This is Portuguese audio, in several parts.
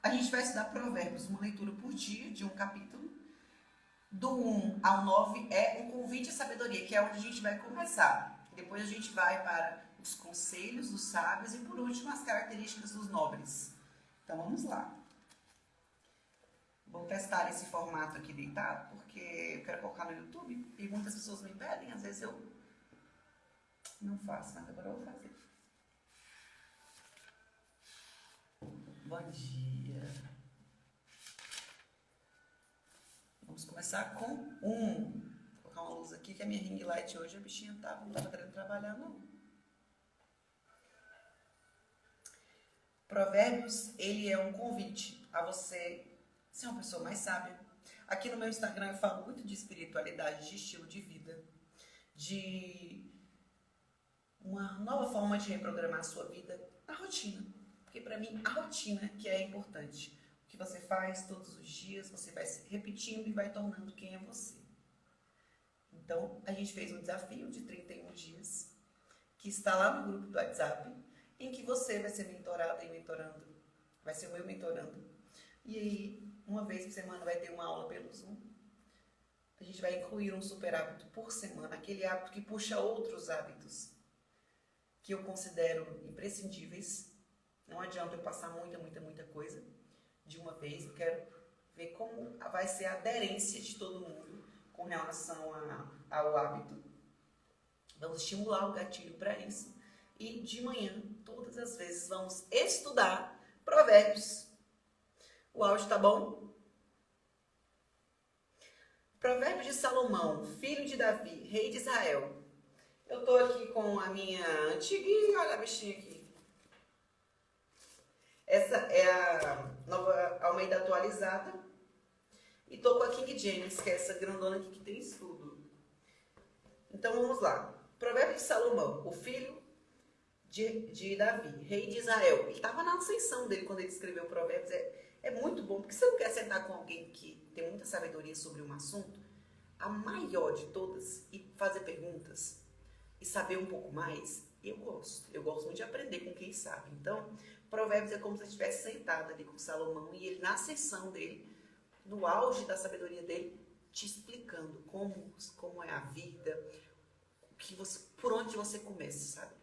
A gente vai estudar Provérbios, uma leitura por dia de um capítulo. Do 1 ao 9 é um convite à sabedoria, que é onde a gente vai começar. Depois a gente vai para os conselhos dos sábios e, por último, as características dos nobres. Então, vamos lá. Vou testar esse formato aqui deitado, porque eu quero colocar no YouTube e muitas pessoas me pedem, às vezes eu não faço, mas agora eu vou fazer. Bom dia. Vamos começar com 1. Vou colocar uma luz aqui, que a minha ring light hoje, a bichinha não estava querendo trabalhar, não. Provérbios, ele é um convite a você ser uma pessoa mais sábia. Aqui no meu Instagram eu falo muito de espiritualidade, de estilo de vida, de uma nova forma de reprogramar a sua vida, a rotina. Porque para mim, a rotina que é importante. O que você faz todos os dias, você vai se repetindo e vai tornando quem é você. Então, a gente fez um desafio de 31 dias, que está lá no grupo do WhatsApp, em que você vai ser mentorado e mentorando, vai ser o meu mentorando. E aí, uma vez por semana vai ter uma aula pelo Zoom. A gente vai incluir um super hábito por semana, aquele hábito que puxa outros hábitos, que eu considero imprescindíveis. Não adianta eu passar muita coisa de uma vez. Eu quero ver como vai ser a aderência de todo mundo com relação ao hábito. Vamos estimular o gatilho para isso. E de manhã, todas as vezes, vamos estudar Provérbios. O áudio tá bom? Provérbios de Salomão, filho de Davi, rei de Israel. Eu tô aqui com a minha antiga e olha a bichinha aqui. Essa é a nova Almeida atualizada. E tô com a King James, que é essa grandona aqui que tem estudo. Então vamos lá. Provérbios de Salomão, o filho de Davi, rei de Israel. Ele estava na ascensão dele quando ele escreveu Provérbios. É muito bom, porque você não quer sentar com alguém que tem muita sabedoria sobre um assunto, a maior de todas, e fazer perguntas e saber um pouco mais. Eu gosto muito de aprender com quem sabe. Então, Provérbios é como se eu estivesse sentado ali com Salomão e ele na ascensão dele, no auge da sabedoria dele, te explicando como é a vida, por onde você começa, sabe?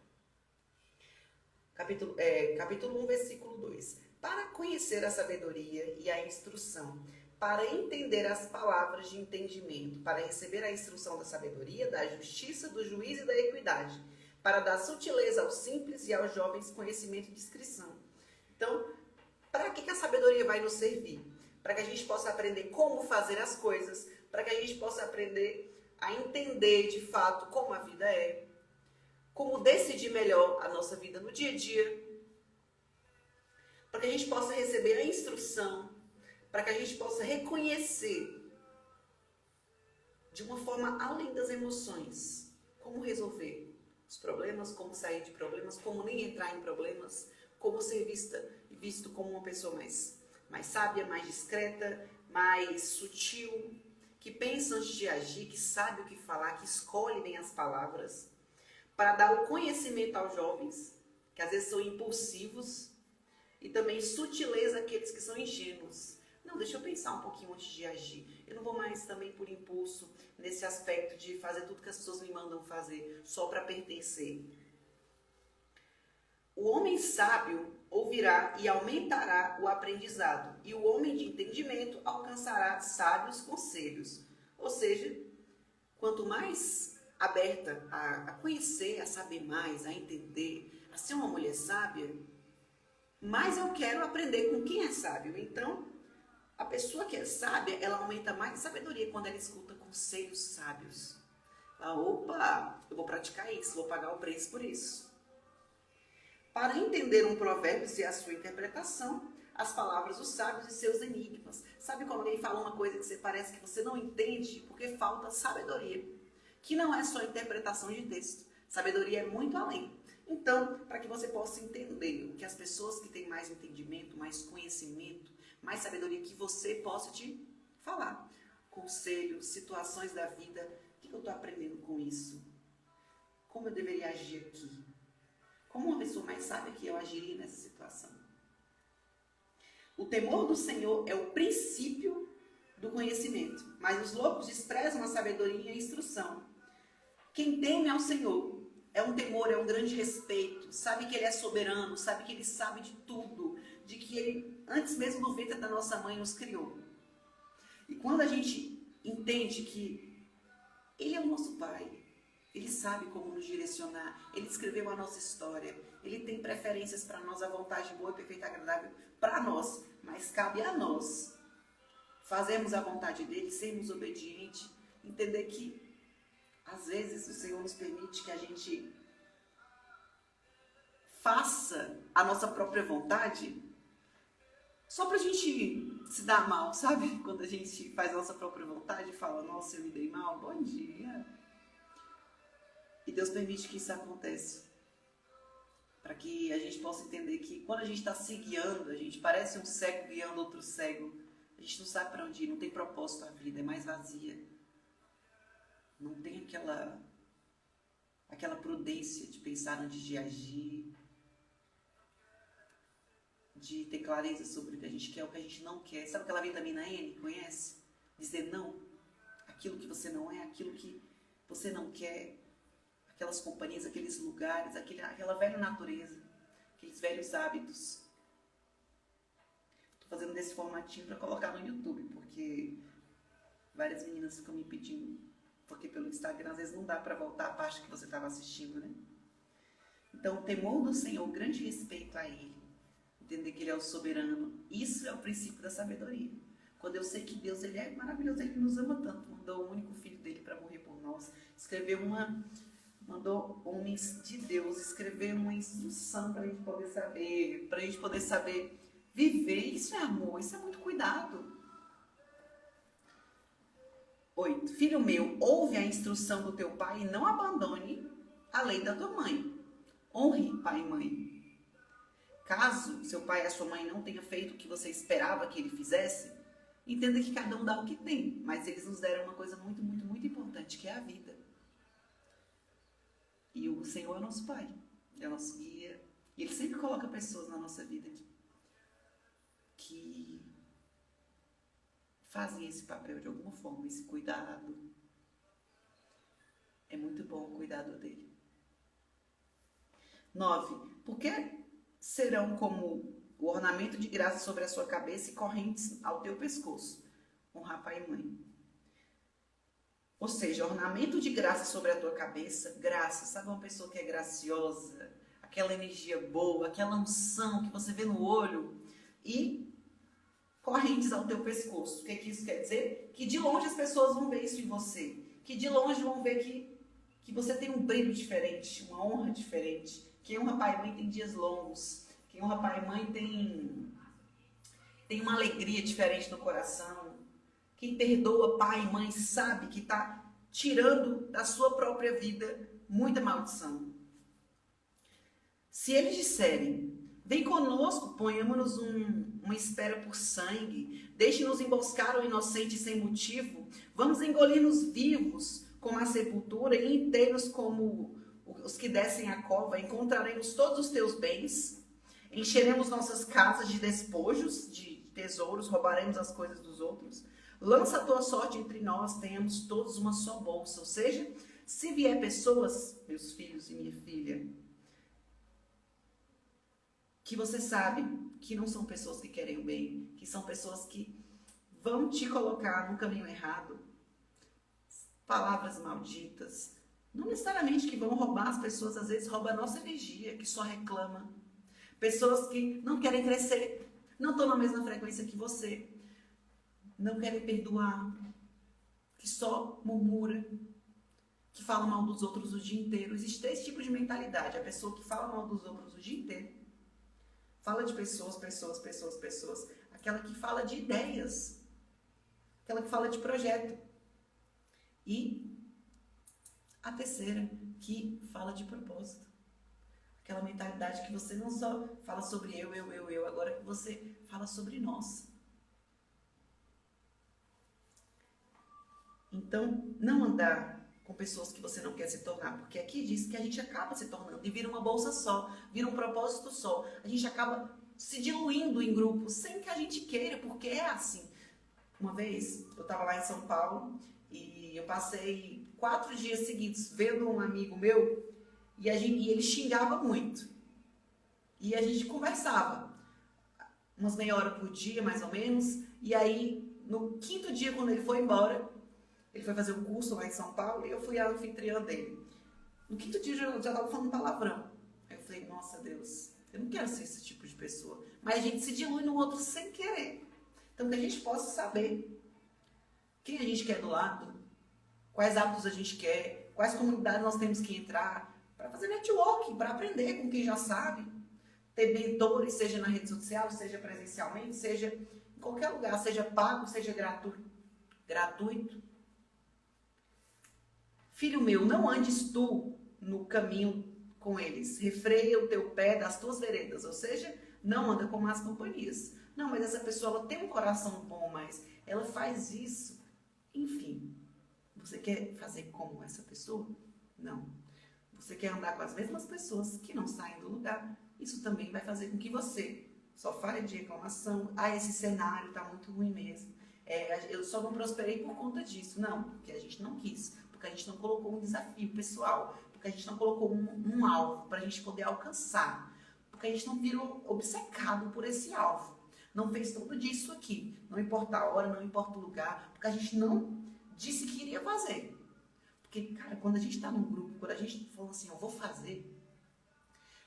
Capítulo 1, versículo 2. Para conhecer a sabedoria e a instrução, para entender as palavras de entendimento, para receber a instrução da sabedoria, da justiça, do juízo e da equidade, para dar sutileza aos simples e aos jovens conhecimento e discrição. Então, para que a sabedoria vai nos servir? Para que a gente possa aprender como fazer as coisas, para que a gente possa aprender a entender de fato como a vida é, como decidir melhor a nossa vida no dia a dia, para que a gente possa receber a instrução, para que a gente possa reconhecer de uma forma além das emoções, como resolver os problemas, como sair de problemas, como nem entrar em problemas, como ser visto como uma pessoa mais sábia, mais discreta, mais sutil, que pensa antes de agir, que sabe o que falar, que escolhe bem as palavras, para dar o conhecimento aos jovens, que às vezes são impulsivos, e também sutileza àqueles que são ingênuos. Não, deixa eu pensar um pouquinho antes de agir. Eu não vou mais também por impulso, nesse aspecto de fazer tudo que as pessoas me mandam fazer, só para pertencer. O homem sábio ouvirá e aumentará o aprendizado, e o homem de entendimento alcançará sábios conselhos. Ou seja, quanto mais aberta a conhecer, a saber mais, a entender, a ser uma mulher sábia, mais eu quero aprender com quem é sábio. Então, a pessoa que é sábia, ela aumenta mais a sabedoria quando ela escuta conselhos sábios. Opa, eu vou praticar isso, vou pagar o preço por isso. Para entender um provérbio e a sua interpretação, as palavras dos sábios e seus enigmas. Sabe quando alguém fala uma coisa que você parece que você não entende porque falta sabedoria? Que não é só interpretação de texto. Sabedoria é muito além. Então, para que você possa entender o que as pessoas que têm mais entendimento, mais conhecimento, mais sabedoria, que você possa te falar. Conselhos, situações da vida. O que eu estou aprendendo com isso? Como eu deveria agir aqui? Como uma pessoa mais sábia que eu agiria nessa situação? O temor do Senhor é o princípio do conhecimento, mas os loucos desprezam a sabedoria e a instrução. Quem teme ao Senhor é um temor, é um grande respeito, sabe que Ele é soberano, sabe que Ele sabe de tudo, de que Ele, antes mesmo do ventre da nossa mãe, nos criou. E quando a gente entende que Ele é o nosso Pai, Ele sabe como nos direcionar, Ele escreveu a nossa história, Ele tem preferências para nós, a vontade boa, perfeita e agradável para nós, mas cabe a nós fazermos a vontade dEle, sermos obedientes, entender que às vezes o Senhor nos permite que a gente faça a nossa própria vontade só pra gente se dar mal, sabe? Quando a gente faz a nossa própria vontade e fala, nossa, eu me dei mal, bom dia. E Deus permite que isso aconteça. Para que a gente possa entender que quando a gente está se guiando, a gente parece um cego guiando outro cego. A gente não sabe para onde ir, não tem propósito a vida, é mais vazia. Não tem aquela prudência de pensar antes de agir, de ter clareza sobre o que a gente quer, o que a gente não quer. Sabe aquela vitamina N, conhece? Dizer não, aquilo que você não é, aquilo que você não quer, aquelas companhias, aqueles lugares, aquela velha natureza, aqueles velhos hábitos. Estou fazendo desse formatinho para colocar no YouTube, porque várias meninas ficam me pedindo, porque pelo Instagram às vezes não dá para voltar a parte que você estava assistindo, né? Então, o temor do Senhor, grande respeito a Ele, entender que Ele é o soberano, isso é o princípio da sabedoria. Quando eu sei que Deus, Ele é maravilhoso, Ele nos ama tanto, mandou o único filho dele para morrer por nós, mandou homens de Deus escrever uma instrução para a gente poder saber viver. Isso é amor, isso é muito cuidado. 8. Filho meu, ouve a instrução do teu pai e não abandone a lei da tua mãe. Honre pai e mãe. Caso seu pai e a sua mãe não tenham feito o que você esperava que ele fizesse, entenda que cada um dá o que tem, mas eles nos deram uma coisa muito, muito, muito importante, que é a vida. E o Senhor é o nosso Pai, é o nosso guia. E Ele sempre coloca pessoas na nossa vida que fazem esse papel de alguma forma, esse cuidado. É muito bom o cuidado dele. 9. Por que serão como o ornamento de graça sobre a sua cabeça e correntes ao teu pescoço? Honrar pai e mãe. Ou seja, ornamento de graça sobre a tua cabeça, graça, sabe uma pessoa que é graciosa, aquela energia boa, aquela unção que você vê no olho, e correntes ao teu pescoço. O que isso quer dizer? Que de longe as pessoas vão ver isso em você, que de longe vão ver que você tem um brilho diferente, uma honra diferente. Quem honra pai e mãe tem dias longos, quem honra pai e mãe tem uma alegria diferente no coração. Quem perdoa pai e mãe sabe que está tirando da sua própria vida muita maldição. Se eles disserem, vem conosco, ponhamos-nos uma espera por sangue, deixe-nos emboscar o inocente sem motivo, vamos engolir-nos vivos como a sepultura e inteiros como os que descem a cova, encontraremos todos os teus bens, encheremos nossas casas de despojos, de tesouros, roubaremos as coisas dos outros. Lança a tua sorte entre nós, tenhamos todos uma só bolsa. Ou seja, se vier pessoas, meus filhos e minha filha, que você sabe que não são pessoas que querem o bem, que são pessoas que vão te colocar no caminho errado, palavras malditas, não necessariamente que vão roubar as pessoas, às vezes rouba a nossa energia, que só reclama. Pessoas que não querem crescer, não estão na mesma frequência que você, não querem perdoar, que só murmura, que fala mal dos outros o dia inteiro. Existe 3 tipos de mentalidade. A pessoa que fala mal dos outros o dia inteiro, fala de pessoas. Aquela que fala de ideias, aquela que fala de projeto. E a terceira, que fala de propósito. Aquela mentalidade que você não só fala sobre eu, agora que você fala sobre nós. Então, não andar com pessoas que você não quer se tornar, porque aqui diz que a gente acaba se tornando e vira uma bolsa só, vira um propósito só. A gente acaba se diluindo em grupos sem que a gente queira, porque é assim. Uma vez, eu estava lá em São Paulo e eu passei 4 dias seguidos vendo um amigo meu e ele xingava muito. E a gente conversava, umas meia hora por dia, mais ou menos. E aí, no 5º dia, quando ele foi embora, ele foi fazer um curso lá em São Paulo e eu fui a anfitriã dele. No 5º dia, eu já estava falando palavrão. Aí eu falei, nossa Deus, eu não quero ser esse tipo de pessoa. Mas a gente se dilui no outro sem querer. Então, que a gente possa saber quem a gente quer do lado, quais hábitos a gente quer, quais comunidades nós temos que entrar, para fazer networking, para aprender com quem já sabe, ter mentores, seja na rede social, seja presencialmente, seja em qualquer lugar, seja pago, seja gratuito. Filho meu, não andes tu no caminho com eles, refreia o teu pé das tuas veredas, ou seja, não anda com más companhias. Não, mas essa pessoa ela tem um coração bom, mas ela faz isso. Enfim, você quer fazer como essa pessoa? Não. Você quer andar com as mesmas pessoas que não saem do lugar. Isso também vai fazer com que você só fale de reclamação. Ah, esse cenário está muito ruim mesmo. Eu só não prosperei por conta disso. Não, porque a gente não quis. Porque a gente não colocou um desafio pessoal. Porque a gente não colocou um alvo para a gente poder alcançar. Porque a gente não virou obcecado por esse alvo. Não fez tudo disso aqui. Não importa a hora, não importa o lugar. Porque a gente não disse que iria fazer. Porque, cara, quando a gente está num grupo, quando a gente fala assim, eu vou fazer,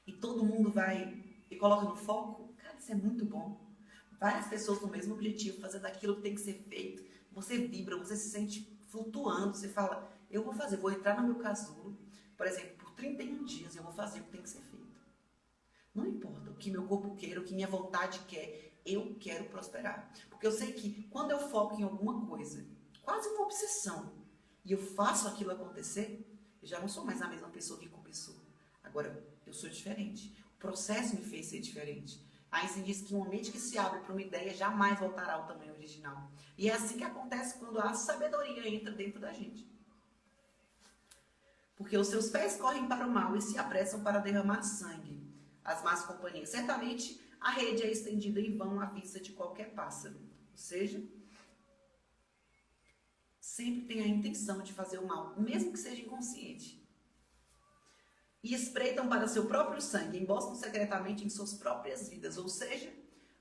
e todo mundo vai e coloca no foco, cara, isso é muito bom. Várias pessoas no mesmo objetivo, fazendo aquilo que tem que ser feito. Você vibra, você se sente flutuando, você fala, eu vou fazer, vou entrar no meu casulo, por exemplo, por 31 dias eu vou fazer o que tem que ser feito. Não importa o que meu corpo queira, o que minha vontade quer, eu quero prosperar. Porque eu sei que quando eu foco em alguma coisa, quase uma obsessão, e eu faço aquilo acontecer, eu já não sou mais a mesma pessoa que começou. Agora, eu sou diferente. O processo me fez ser diferente. Einstein diz que uma mente que se abre para uma ideia jamais voltará ao tamanho original. E é assim que acontece quando a sabedoria entra dentro da gente. Porque os seus pés correm para o mal e se apressam para derramar sangue. As más companhias. Certamente, a rede é estendida em vão à vista de qualquer pássaro. Ou seja, sempre tem a intenção de fazer o mal, mesmo que seja inconsciente. E espreitam para seu próprio sangue, emboscam secretamente em suas próprias vidas. Ou seja,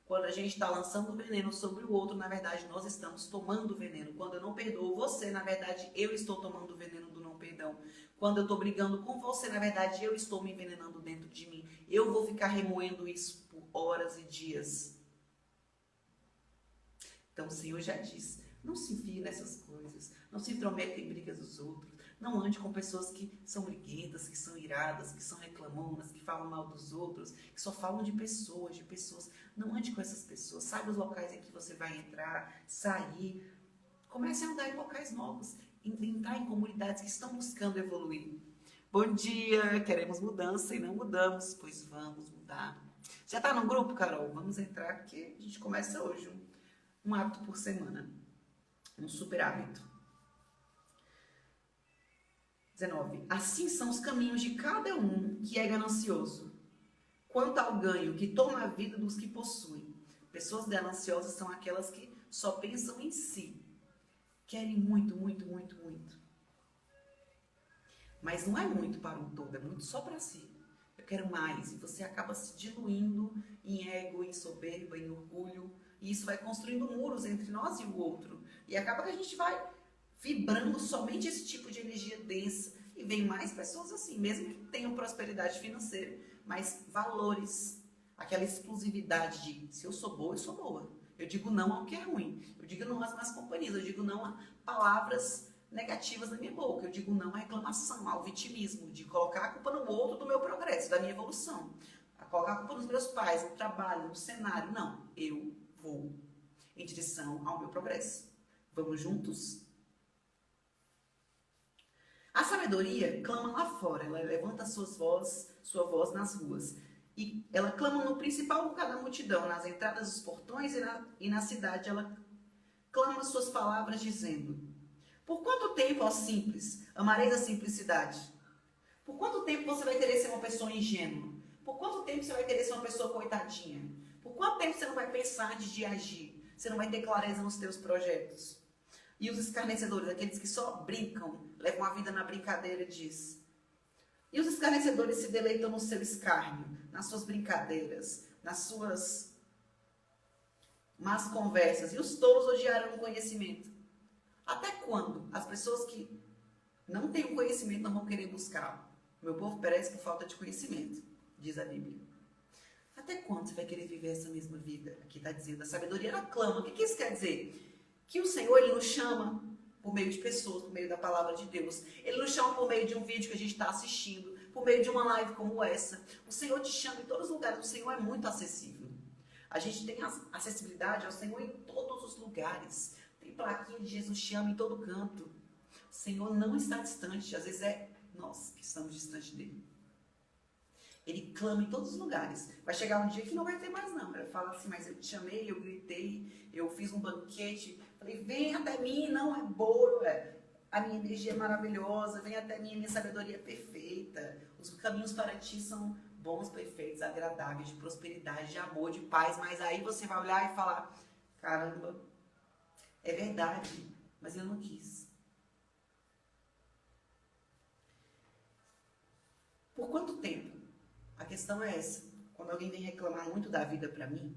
quando a gente está lançando veneno sobre o outro, na verdade, nós estamos tomando veneno. Quando eu não perdoo você, na verdade, eu estou tomando veneno do não perdão. Quando eu estou brigando com você, na verdade, eu estou me envenenando dentro de mim. Eu vou ficar remoendo isso por horas e dias. Então, o Senhor já disse, não se enfie nessas coisas, não se intrometa em brigas dos outros, não ande com pessoas que são briguentas, que são iradas, que são reclamonas, que falam mal dos outros, que só falam de pessoas. Não ande com essas pessoas, saiba os locais em que você vai entrar, sair. Comece a andar em locais novos, entrar em comunidades que estão buscando evoluir. Bom dia, queremos mudança e não mudamos, pois vamos mudar. Já está no grupo, Carol? Vamos entrar porque a gente começa hoje um hábito por semana, um super hábito. 19. Assim são os caminhos de cada um que é ganancioso. Quanto ao ganho que toma a vida dos que possuem. Pessoas gananciosas são aquelas que só pensam em si. Querem muito, muito, muito, muito. Mas não é muito para um todo, é muito só para si. Eu quero mais. E você acaba se diluindo em ego, em soberba, em orgulho. E isso vai construindo muros entre nós e o outro. E acaba que a gente vai vibrando somente esse tipo de energia densa. E vem mais pessoas assim, mesmo que tenham prosperidade financeira, mas valores, aquela exclusividade de se eu sou boa, eu sou boa. Eu digo não ao que é ruim. Eu digo não às más companhias. Eu digo não a palavras negativas na minha boca. Eu digo não à reclamação, ao vitimismo, de colocar a culpa no outro do meu progresso, da minha evolução. A colocar a culpa nos meus pais, no trabalho, no cenário. Não, eu vou em direção ao meu progresso. Vamos juntos? A sabedoria clama lá fora, ela levanta sua voz nas ruas. E ela clama no principal lugar da multidão, nas entradas dos portões e na cidade. Ela clama suas palavras dizendo: por quanto tempo, ó simples, amareis a simplicidade? Por quanto tempo você vai querer ser uma pessoa ingênua? Por quanto tempo você vai querer ser uma pessoa coitadinha? Por Por quanto tempo você não vai pensar antes de agir? Você não vai ter clareza nos teus projetos? E os escarnecedores, aqueles que só brincam, levam a vida na brincadeira, diz. E os escarnecedores se deleitam no seu escárnio, nas suas brincadeiras, nas suas más conversas. E os tolos odiarão o conhecimento. Até quando as pessoas que não têm o conhecimento não vão querer buscá-lo? Meu povo perece por falta de conhecimento, diz a Bíblia. Até quando você vai querer viver essa mesma vida? Aqui está dizendo, a sabedoria ela clama. O que isso quer dizer? Que o Senhor, Ele nos chama por meio de pessoas, por meio da palavra de Deus. Ele nos chama por meio de um vídeo que a gente está assistindo, por meio de uma live como essa. O Senhor te chama em todos os lugares. O Senhor é muito acessível. A gente tem acessibilidade ao Senhor em todos os lugares. Tem plaquinha de Jesus te ama em todo canto. O Senhor não está distante. Às vezes é nós que estamos distantes dele. Ele clama em todos os lugares. Vai chegar um dia que não vai ter mais não. Ele fala assim, mas eu te chamei, eu gritei, eu fiz um banquete. Falei, vem até mim, não é boa. A minha energia é maravilhosa, vem até mim, a minha sabedoria é perfeita. Os caminhos para ti são bons, perfeitos, agradáveis, de prosperidade, de amor, de paz. Mas aí você vai olhar e falar, caramba, é verdade, mas eu não quis. Por quanto tempo? A questão é essa. Quando alguém vem reclamar muito da vida pra mim,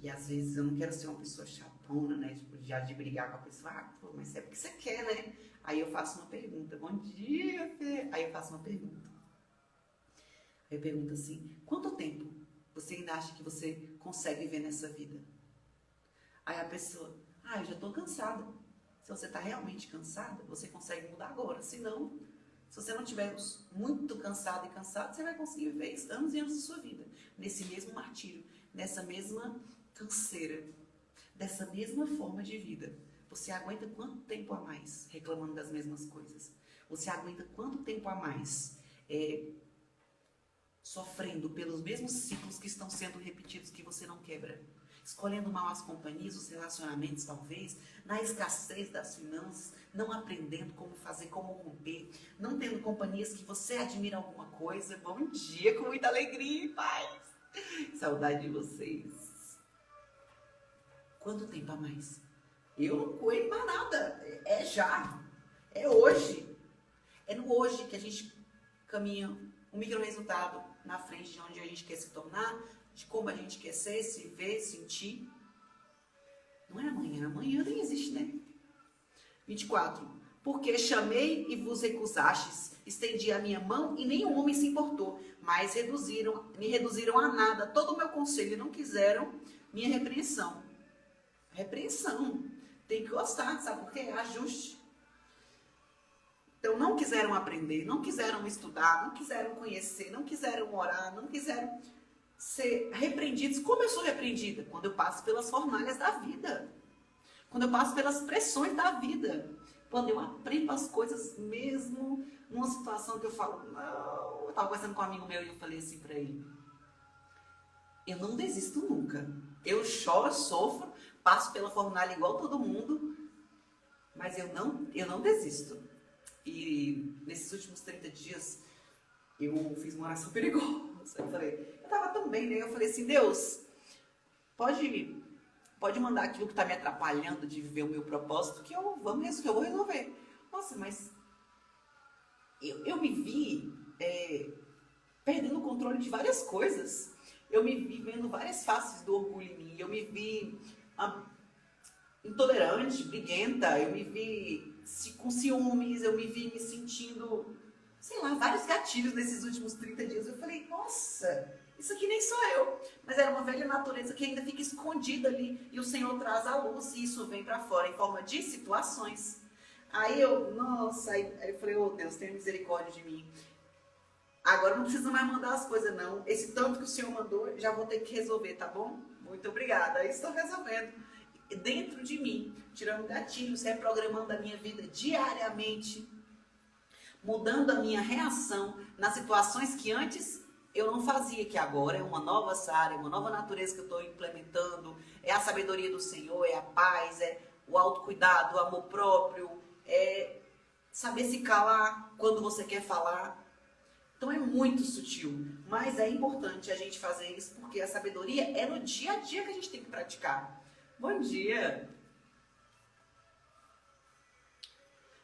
e às vezes eu não quero ser uma pessoa chatona, né? Tipo, de brigar com a pessoa. Ah, pô, mas é porque você quer, né? Aí eu faço uma pergunta. Bom dia, Fê. Aí eu faço uma pergunta. Aí eu pergunto assim, quanto tempo você ainda acha que você consegue viver nessa vida? Aí a pessoa, eu já tô cansada. Se você tá realmente cansada, você consegue mudar agora. Se não, se você não estiver muito cansado e cansado, você vai conseguir viver anos e anos da sua vida. Nesse mesmo martírio, nessa mesma canseira, dessa mesma forma de vida. Você aguenta quanto tempo a mais reclamando das mesmas coisas? Você aguenta quanto tempo a mais sofrendo pelos mesmos ciclos que estão sendo repetidos que você não quebra? Escolhendo mal as companhias, os relacionamentos talvez, na escassez das finanças, não aprendendo como fazer, como romper, não tendo companhias que você admira alguma coisa. Bom dia, com muita alegria e paz. Saudade de vocês. Quanto tempo a mais? Eu não coelho mais nada. É já. É hoje. É no hoje que a gente caminha um micro resultado na frente de onde a gente quer se tornar, de como a gente quer ser, se ver, sentir. Não é amanhã. Amanhã nem existe, né? 24. Porque chamei e vos recusastes, estendi a minha mão e nenhum homem se importou, mas me reduziram a nada todo o meu conselho e não quiseram minha repreensão. Repreensão. Tem que gostar, sabe por quê? Ajuste. Então não quiseram aprender, não quiseram estudar, não quiseram conhecer, não quiseram orar, não quiseram ser repreendidos. Como eu sou repreendida? Quando eu passo pelas fornalhas da vida. Quando eu passo pelas pressões da vida. Quando eu aprendo as coisas mesmo numa situação que eu falo, não. Eu estava conversando com um amigo meu e eu falei assim para ele, eu não desisto nunca. Eu choro, sofro, passo pela fornalha igual todo mundo, mas eu não desisto. E nesses últimos 30 dias, eu fiz uma oração perigosa. Eu estava tão bem, né? Eu falei assim, Deus, pode mandar aquilo que está me atrapalhando de viver o meu propósito, que eu vou resolver. Nossa, mas eu me vi perdendo o controle de várias coisas. Eu me vi vendo várias faces do orgulho em mim. Eu me vi intolerante, briguenta. Eu me vi com ciúmes. Eu me vi me sentindo, sei lá, vários gatilhos nesses últimos 30 dias. Eu falei, nossa, isso aqui nem sou eu. Mas era uma velha natureza que ainda fica escondida ali. E o Senhor traz a luz e isso vem para fora em forma de situações. Aí eu falei, oh Deus, tenha misericórdia de mim. Agora não precisa mais mandar as coisas, não. Esse tanto que o Senhor mandou, já vou ter que resolver, tá bom? Muito obrigada. Aí estou resolvendo. Dentro de mim, tirando gatilhos, reprogramando a minha vida diariamente, mudando a minha reação nas situações que antes eu não fazia, que agora é uma nova Sara, uma nova natureza que eu estou implementando. É a sabedoria do Senhor, é a paz, é o autocuidado, o amor próprio, é saber se calar quando você quer falar. Então é muito sutil, mas é importante a gente fazer isso porque a sabedoria é no dia a dia que a gente tem que praticar. Bom dia!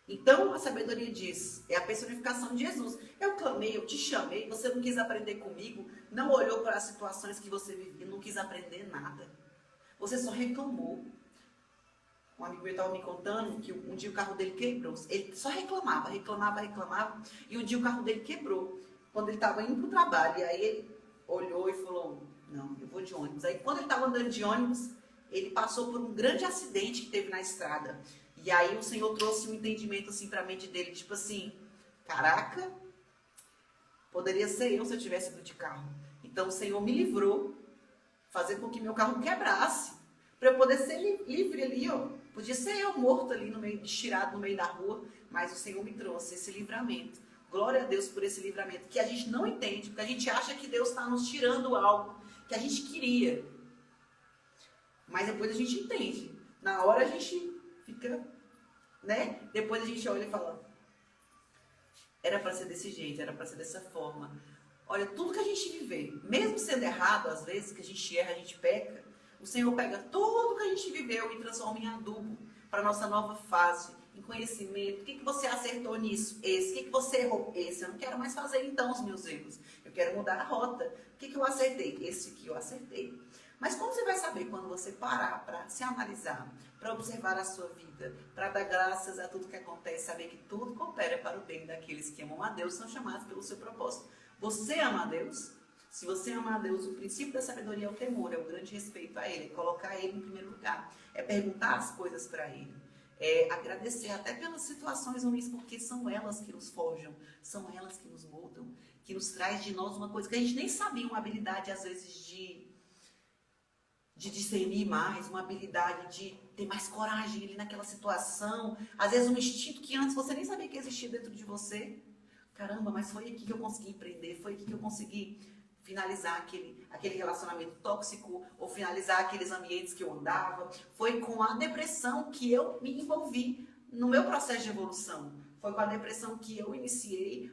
Então a sabedoria diz, é a personificação de Jesus. Eu clamei, eu te chamei, você não quis aprender comigo, não olhou para as situações que você vivia, não quis aprender nada. Você só reclamou. Um amigo meu estava me contando que um dia o carro dele quebrou. Ele só reclamava. E um dia o carro dele quebrou. Quando ele estava indo para o trabalho. E aí ele olhou e falou, não, eu vou de ônibus. Aí quando ele estava andando de ônibus, ele passou por um grande acidente que teve na estrada. E aí o Senhor trouxe um entendimento assim para a mente dele. Tipo assim, caraca, poderia ser eu se eu tivesse ido de carro. Então o Senhor me livrou, fazendo com que meu carro quebrasse. Para eu poder ser livre ali, ó. Podia ser eu morto ali, estirado no meio da rua, mas o Senhor me trouxe esse livramento. Glória a Deus por esse livramento, que a gente não entende, porque a gente acha que Deus está nos tirando algo que a gente queria. Mas depois a gente entende. Na hora a gente fica, né? Depois a gente olha e fala, era para ser desse jeito, era para ser dessa forma. Olha, tudo que a gente vive, mesmo sendo errado, às vezes, que a gente erra, a gente peca, o Senhor pega tudo que a gente viveu e transforma em adubo para a nossa nova fase, em conhecimento. O que você acertou nisso? Esse. O que você errou? Esse. Eu não quero mais fazer então os meus erros. Eu quero mudar a rota. O que eu acertei? Esse que eu acertei. Mas como você vai saber quando você parar para se analisar, para observar a sua vida, para dar graças a tudo que acontece, saber que tudo coopera para o bem daqueles que amam a Deus, são chamados pelo seu propósito. Você ama a Deus? Se você ama a Deus, o princípio da sabedoria é o temor, é o grande respeito a Ele, é colocar Ele em primeiro lugar, é perguntar as coisas para Ele, é agradecer até pelas situações ruins, porque são elas que nos forjam, são elas que nos mudam, que nos traz de nós uma coisa que a gente nem sabia, uma habilidade às vezes de discernir mais, uma habilidade de ter mais coragem ali naquela situação, às vezes um instinto que antes você nem sabia que existia dentro de você. Caramba, mas foi aqui que eu consegui empreender, foi aqui que eu consegui finalizar aquele relacionamento tóxico, ou finalizar aqueles ambientes que eu andava. Foi com a depressão que eu me envolvi no meu processo de evolução. Foi com a depressão que eu iniciei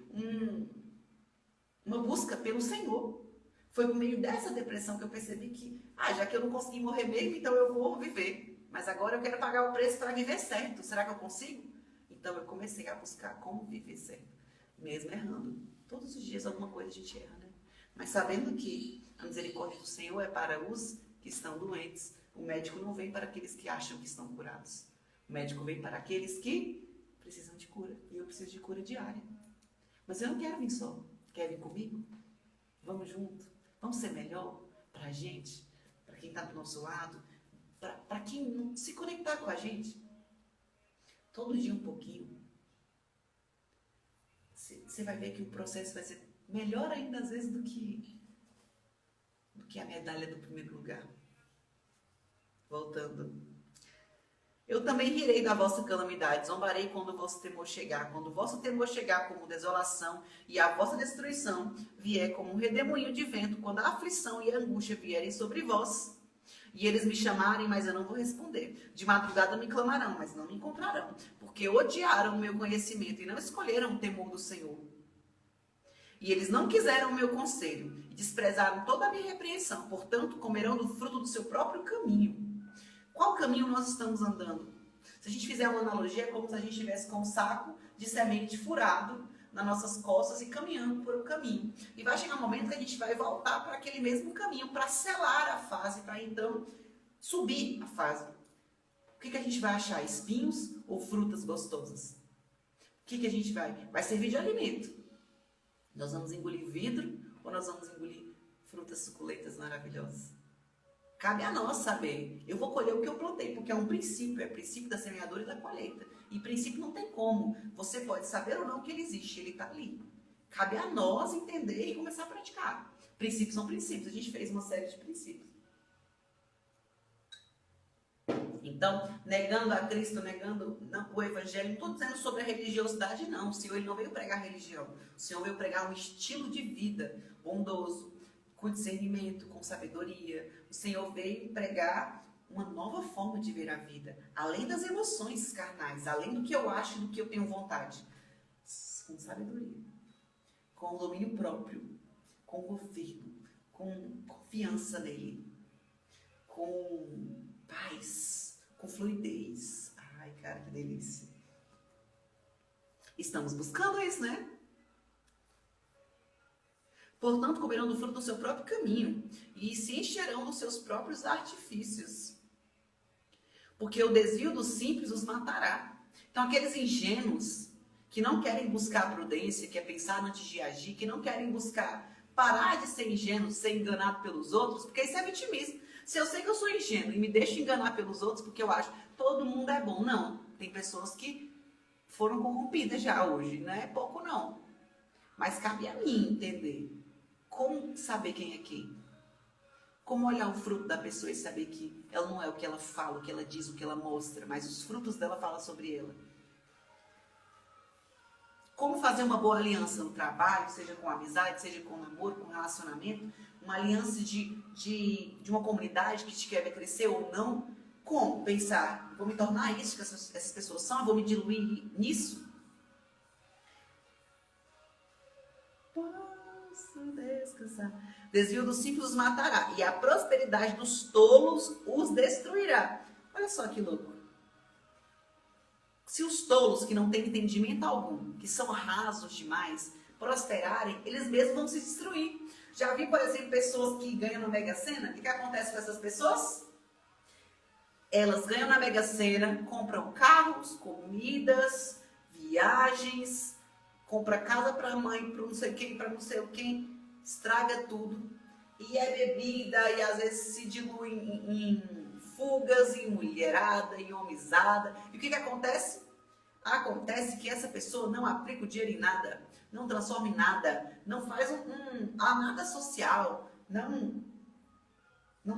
uma busca pelo Senhor. Foi por meio dessa depressão que eu percebi que, já que eu não consegui morrer mesmo, então eu vou viver. Mas agora eu quero pagar o preço para viver certo. Será que eu consigo? Então eu comecei a buscar como viver certo, mesmo errando. Todos os dias alguma coisa a gente erra, né? Mas sabendo que a misericórdia do Senhor é para os que estão doentes. O médico não vem para aqueles que acham que estão curados. O médico vem para aqueles que precisam de cura. E eu preciso de cura diária. Mas eu não quero vir só. Quer vir comigo? Vamos junto. Vamos ser melhor para a gente, para quem está do nosso lado, para quem não se conectar com a gente. Todo dia um pouquinho. Você vai ver que o processo vai ser melhor ainda às vezes do que a medalha do primeiro lugar. Voltando. Eu também rirei da vossa calamidade, zombarei quando o vosso temor chegar. Quando o vosso temor chegar como desolação e a vossa destruição vier como um redemoinho de vento, quando a aflição e a angústia vierem sobre vós, e eles me chamarem, mas eu não vou responder. De madrugada me clamarão, mas não me encontrarão, porque odiaram o meu conhecimento e não escolheram o temor do Senhor. E eles não quiseram o meu conselho e desprezaram toda a minha repreensão, portanto comerão do fruto do seu próprio caminho. Qual caminho nós estamos andando? Se a gente fizer uma analogia, é como se a gente estivesse com um saco de semente furado nas nossas costas e caminhando por um caminho. E vai chegar um momento que a gente vai voltar para aquele mesmo caminho, para selar a fase, para então subir a fase. O que a gente vai achar? Espinhos ou frutas gostosas? O que a gente vai servir de alimento? Nós vamos engolir vidro ou nós vamos engolir frutas suculentas maravilhosas? Cabe a nós saber. Eu vou colher o que eu plantei, porque é um princípio, é o princípio da semeadura e da colheita. E princípio não tem como. Você pode saber ou não que ele existe, ele está ali. Cabe a nós entender e começar a praticar. Princípios são princípios. A gente fez uma série de princípios. Então, negando a Cristo, negando o Evangelho, não estou dizendo sobre a religiosidade, não. O Senhor ele não veio pregar religião. O Senhor veio pregar um estilo de vida bondoso, com discernimento, com sabedoria. O Senhor veio pregar uma nova forma de ver a vida, além das emoções carnais, além do que eu acho e do que eu tenho vontade, com sabedoria, com domínio próprio, com governo, com confiança nele, com paz, com fluidez. Ai, cara, que delícia. Estamos buscando isso, né? Portanto, comerão do fruto do seu próprio caminho e se encherão dos seus próprios artifícios. Porque o desvio dos simples os matará. Então, aqueles ingênuos que não querem buscar prudência, que é pensar antes de agir, que não querem buscar parar de ser ingênuo, ser enganado pelos outros, porque isso é vitimismo. Se eu sei que eu sou ingênuo e me deixo enganar pelos outros porque eu acho que todo mundo é bom. Não, tem pessoas que foram corrompidas já hoje, não é pouco não. Mas cabe a mim entender como saber quem é quem. Como olhar o fruto da pessoa e saber que ela não é o que ela fala, o que ela diz, o que ela mostra, mas os frutos dela falam sobre ela. Como fazer uma boa aliança no trabalho, seja com amizade, seja com namoro, com relacionamento, uma aliança de uma comunidade que te quer ver crescer ou não. Como pensar, vou me tornar isso que essas pessoas são, vou me diluir nisso? Posso descansar. Desvio dos simples os matará, e a prosperidade dos tolos os destruirá. Olha só que louco. Se os tolos, que não têm entendimento algum, que são rasos demais, prosperarem, eles mesmos vão se destruir. Já vi, por exemplo, pessoas que ganham na Mega Sena. O que acontece com essas pessoas? Elas ganham na Mega Sena, compram carros, comidas, viagens, compra casa para a mãe, para não sei quem, para não sei quem, estraga tudo. E é bebida, e às vezes se dilui em fugas, em mulherada, em homizada. E o que acontece? Acontece que essa pessoa não aplica o dinheiro em nada, não transforma em nada, não faz nada social, não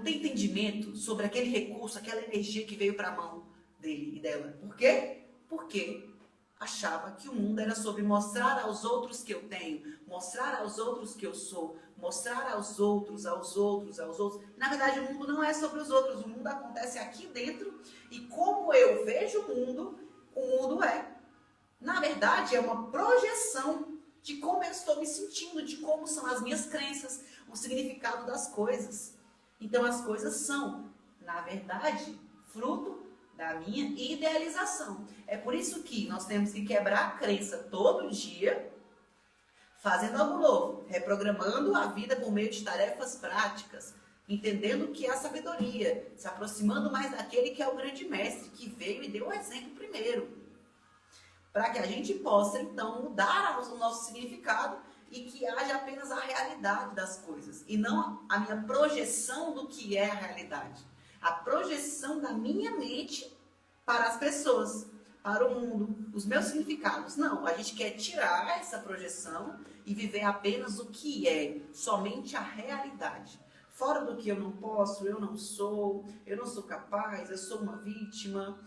tem entendimento sobre aquele recurso, aquela energia que veio para a mão dele e dela. Por quê? Porque achava que o mundo era sobre mostrar aos outros que eu tenho, mostrar aos outros que eu sou, mostrar aos outros. Na verdade, o mundo não é sobre os outros, o mundo acontece aqui dentro e como eu vejo o mundo é. Na verdade, é uma projeção de como eu estou me sentindo, de como são as minhas crenças, o significado das coisas. Então, as coisas são, na verdade, fruto da minha idealização. É por isso que nós temos que quebrar a crença todo dia, fazendo algo novo, reprogramando a vida por meio de tarefas práticas, entendendo o que é a sabedoria, se aproximando mais daquele que é o grande mestre, que veio e deu o exemplo primeiro. Para que a gente possa, então, mudar o nosso significado e que haja apenas a realidade das coisas e não a minha projeção do que é a realidade. A projeção da minha mente para as pessoas, para o mundo, os meus significados. Não, a gente quer tirar essa projeção e viver apenas o que é, somente a realidade. Fora do que eu não posso, eu não sou capaz, eu sou uma vítima,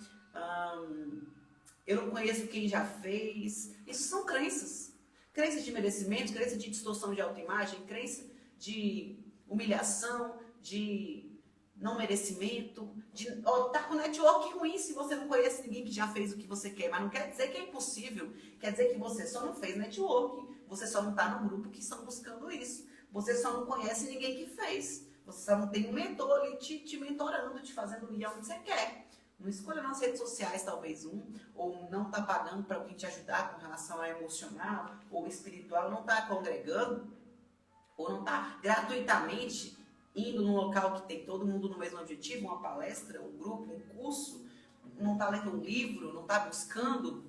eu não conheço quem já fez. Isso são crenças. Crenças de merecimento, crença de distorção de autoimagem, crença de humilhação, de não merecimento, de tá com network ruim se você não conhece ninguém que já fez o que você quer. Mas não quer dizer que é impossível. Quer dizer que você só não fez network. Você só não está no grupo que estão buscando isso. Você só não conhece ninguém que fez. Você só não tem um mentor ali te mentorando, te fazendo ir aonde você quer. Não escolha nas redes sociais, talvez ou não está pagando para alguém te ajudar com relação ao emocional ou espiritual, não está congregando, ou não está gratuitamente indo num local que tem todo mundo no mesmo objetivo, uma palestra, um grupo, um curso, não está lendo um livro, não está buscando.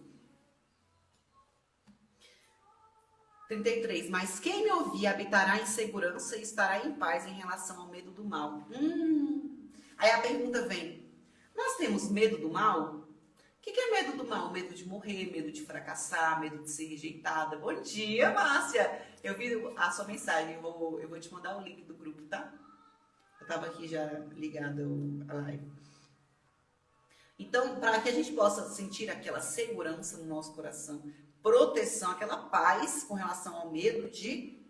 33. Mas quem me ouvir habitará em segurança e estará em paz em relação ao medo do mal. Aí a pergunta vem. Nós temos medo do mal? O que é medo do mal? Medo de morrer, medo de fracassar, medo de ser rejeitada. Bom dia, Márcia! Eu vi a sua mensagem, eu vou te mandar o link do grupo, tá? Eu estava aqui já ligada à live. Então, para que a gente possa sentir aquela segurança no nosso coração, proteção, aquela paz com relação ao medo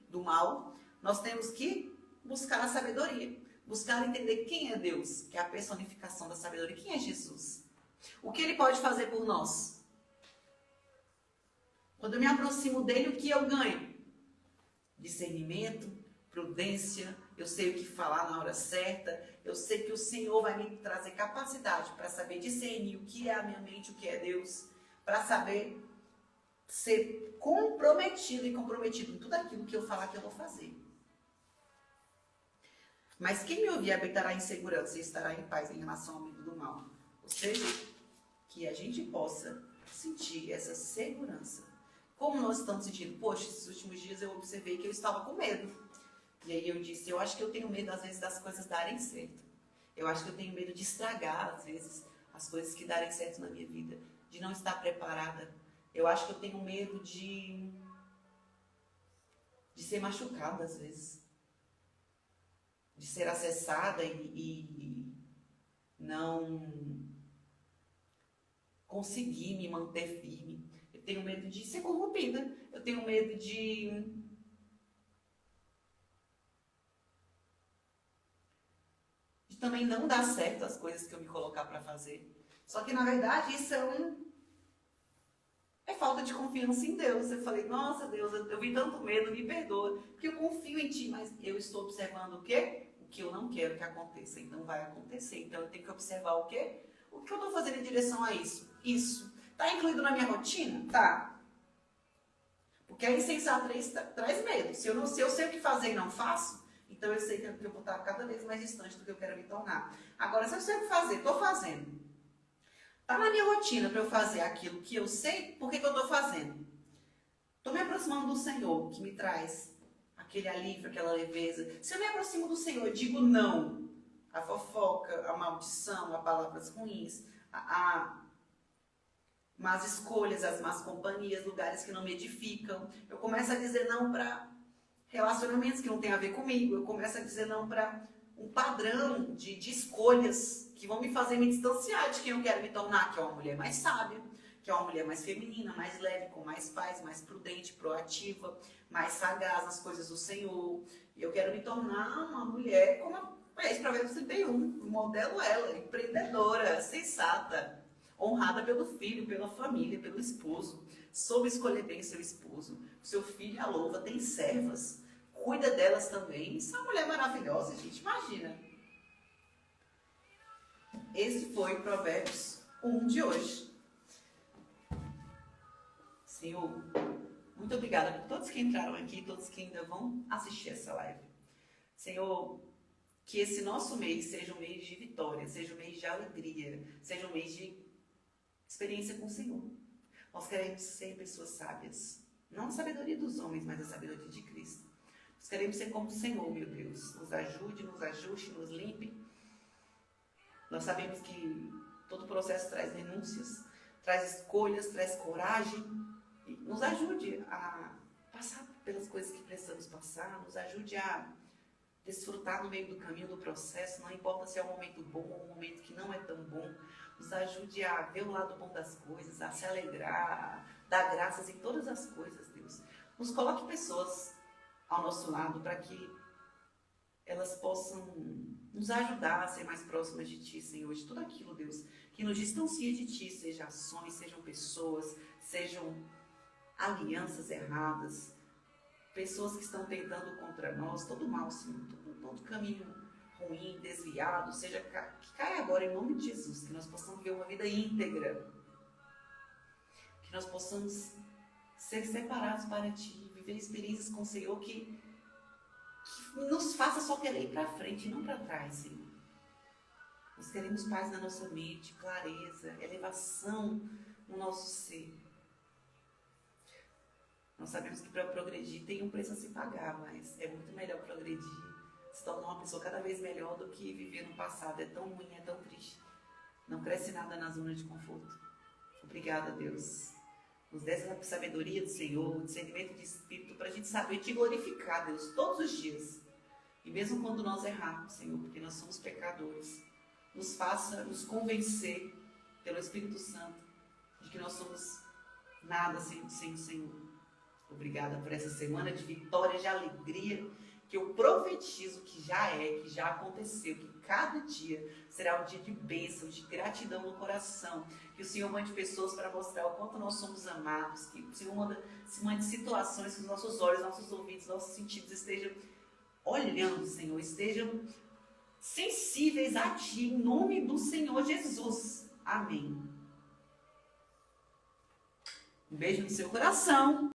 do mal, nós temos que buscar a sabedoria. Buscar entender quem é Deus, que é a personificação da sabedoria. Quem é Jesus? O que Ele pode fazer por nós? Quando eu me aproximo dele, o que eu ganho? discernimento, prudência, eu sei o que falar na hora certa, eu sei que o Senhor vai me trazer capacidade para saber discernir o que é a minha mente, o que é Deus, para saber ser comprometido e comprometido em tudo aquilo que eu falar que eu vou fazer. Mas quem me ouvir habitará em segurança e estará em paz em relação ao medo do mal. Ou seja, que a gente possa sentir essa segurança. Como nós estamos sentindo? Poxa, esses últimos dias eu observei que eu estava com medo. E aí eu disse, eu acho que eu tenho medo às vezes das coisas darem certo. Eu acho que eu tenho medo de estragar às vezes as coisas que darem certo na minha vida. De não estar preparada. Eu acho que eu tenho medo de ser machucada às vezes. De ser acessada e não conseguir me manter firme. Eu tenho medo de ser corrompida. Eu tenho medo de também não dar certo as coisas que eu me colocar para fazer. Só que, na verdade, isso é falta de confiança em Deus. Eu falei, nossa, Deus, eu vi tanto medo, me perdoa. Porque eu confio em Ti, mas eu estou observando o quê? O que eu não quero que aconteça. Então, vai acontecer. Então, eu tenho que observar o quê? O que eu estou fazendo em direção a isso? Isso. Está incluído na minha rotina? Tá. Porque a insensatez traz medo. Se eu sei o que fazer e não faço, então eu sei que eu vou estar cada vez mais distante do que eu quero me tornar. Agora, se eu sei o que fazer, estou fazendo. Está na minha rotina para eu fazer aquilo que eu sei, por que eu estou fazendo? Estou me aproximando do Senhor, que me traz aquele alívio, aquela leveza. Se eu me aproximo do Senhor, eu digo não à fofoca, à maldição, a palavras ruins, a más escolhas, as más companhias, lugares que não me edificam. Eu começo a dizer não para relacionamentos que não tem a ver comigo. Eu começo a dizer não para um padrão de escolhas que vão me fazer me distanciar de quem eu quero me tornar, que é uma mulher mais sábia, que é uma mulher mais feminina, mais leve, com mais paz, mais prudente, proativa, mais sagaz nas coisas do Senhor. E eu quero me tornar uma mulher como a ex-Provérbios 31, modelo ela, empreendedora, sensata, honrada pelo filho, pela família, pelo esposo. Soube escolher bem seu esposo. Seu filho a louva, tem servas. Cuida delas também. Isso é uma mulher maravilhosa, gente. Imagina. Esse foi o Provérbios 1 de hoje. Senhor, muito obrigada por todos que entraram aqui, todos que ainda vão assistir essa live. Senhor, que esse nosso mês seja um mês de vitória, seja um mês de alegria, seja um mês de experiência com o Senhor. Nós queremos ser pessoas sábias. Não a sabedoria dos homens, mas a sabedoria de Cristo. Nós queremos ser como o Senhor, meu Deus. Nos ajude, nos ajuste, nos limpe. Nós sabemos que todo processo traz renúncias, traz escolhas, traz coragem. E nos ajude a passar pelas coisas que precisamos passar. Nos ajude a desfrutar no meio do caminho do processo. Não importa se é um momento bom ou um momento que não é tão bom. Nos ajude a ver o lado bom das coisas, a se alegrar, a dar graças em todas as coisas, Deus. Nos coloque pessoas ao nosso lado para que elas possam nos ajudar a ser mais próximas de Ti, Senhor. De tudo aquilo, Deus, que nos distancia de Ti, seja ações, sejam pessoas, sejam alianças erradas, pessoas que estão tentando contra nós, todo mal, Senhor, todo caminho ruim, desviado, seja que caia agora em nome de Jesus, que nós possamos ver uma vida íntegra, que nós possamos ser separados para Ti, viver experiências com o Senhor que nos faça só querer ir para frente e não para trás, Senhor. Nós queremos paz na nossa mente, clareza, elevação no nosso ser. Nós sabemos que para progredir tem um preço a se pagar, mas é muito melhor progredir, se tornar uma pessoa cada vez melhor do que viver no passado. É tão ruim, é tão triste. Não cresce nada na zona de conforto. Obrigada, Deus. Nos dê essa sabedoria do Senhor, discernimento de espírito, para a gente saber te glorificar, Deus, todos os dias. E mesmo quando nós errarmos, Senhor, porque nós somos pecadores, nos faça nos convencer pelo Espírito Santo de que nós somos nada sem o Senhor. Obrigada por essa semana de vitória, de alegria que eu profetizo que já é, que já aconteceu, que cada dia será um dia de bênção, de gratidão no coração, que o Senhor mande pessoas para mostrar o quanto nós somos amados, que o Senhor mande situações que os nossos olhos, nossos ouvidos, nossos sentidos estejam olhando, Senhor, estejam sensíveis a Ti, em nome do Senhor Jesus. Amém. Um beijo no seu coração.